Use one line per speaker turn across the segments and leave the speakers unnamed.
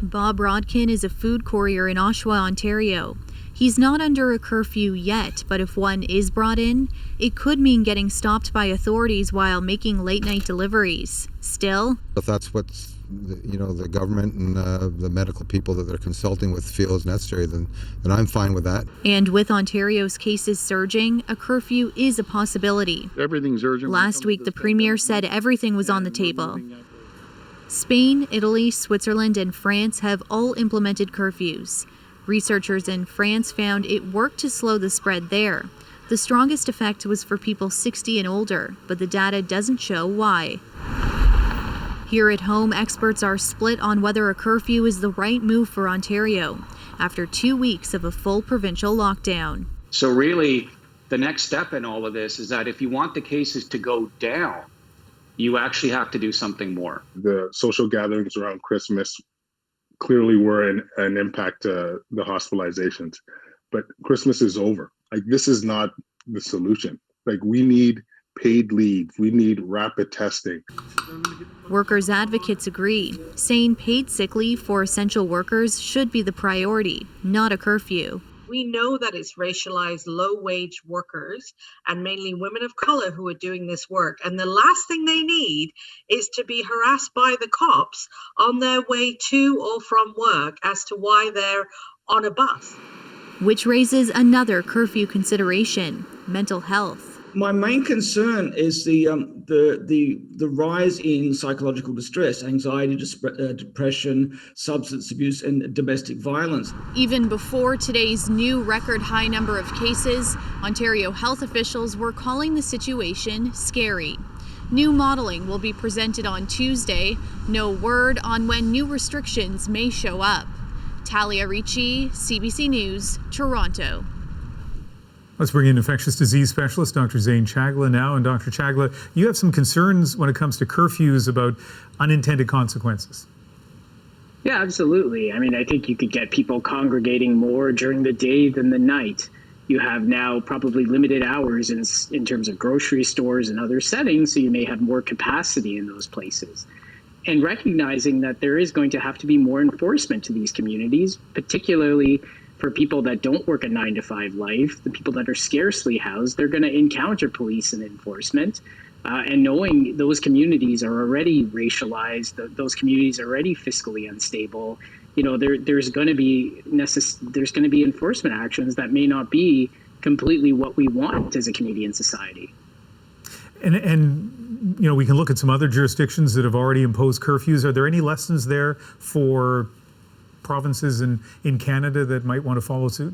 Bob Rodkin is a food courier in Oshawa, Ontario. He's not under a curfew yet, but if one is brought in, it could mean getting stopped by authorities while making late-night deliveries. Still,
if that's what the government and the medical people that they're consulting with feel is necessary, then I'm fine with that.
And with Ontario's cases surging, a curfew is a possibility.
Everything's urgent.
Last week, the Premier said everything was on the table. Spain, Italy, Switzerland, and France have all implemented curfews. Researchers in France found it worked to slow the spread there. The strongest effect was for people 60 and older, but the data doesn't show why. Here at home, experts are split on whether a curfew is the right move for Ontario after 2 weeks of a full provincial lockdown.
So really, the next step in all of this is that if you want the cases to go down, you actually have to do something more.
The social gatherings around Christmas clearly were an impact to the hospitalizations. But Christmas is over. This is not the solution. We need paid leave. We need rapid testing.
Workers' advocates agree, saying paid sick leave for essential workers should be the priority, not a curfew.
We know that it's racialized, low-wage workers and mainly women of color who are doing this work. And the last thing they need is to be harassed by the cops on their way to or from work as to why they're on a bus.
Which raises another curfew consideration, mental health.
My main concern is the rise in psychological distress, anxiety, depression, substance abuse, and domestic violence.
Even before today's new record high number of cases, Ontario health officials were calling the situation scary. New modeling will be presented on Tuesday. No word on when new restrictions may show up. Talia Ricci, CBC News, Toronto.
Let's bring in infectious disease specialist Dr. Zane Chagla now. And Dr. Chagla, you have some concerns when it comes to curfews about unintended consequences.
Yeah, absolutely. I think you could get people congregating more during the day than the night. You have now probably limited hours in terms of grocery stores and other settings, so you may have more capacity in those places. And recognizing that there is going to have to be more enforcement to these communities, particularly for people that don't work a 9-to-5 life, the people that are scarcely housed, they're going to encounter police and enforcement. And knowing those communities are already racialized, those communities are already fiscally unstable, there's going to be enforcement actions that may not be completely what we want as a Canadian society.
And we can look at some other jurisdictions that have already imposed curfews. Are there any lessons there for provinces in Canada that might want to follow suit?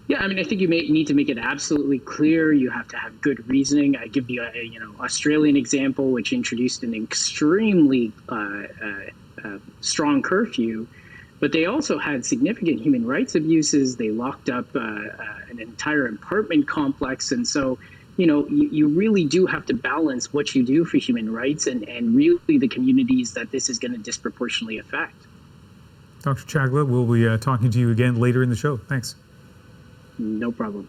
Yeah, I think you need to make it absolutely clear. You have to have good reasoning. I give you a Australian example, which introduced an extremely strong curfew, but they also had significant human rights abuses. They locked up an entire apartment complex, and so you really do have to balance what you do for human rights and really the communities that this is going to disproportionately affect.
Dr. Chagla, we'll be talking to you again later in the show. Thanks.
No problem.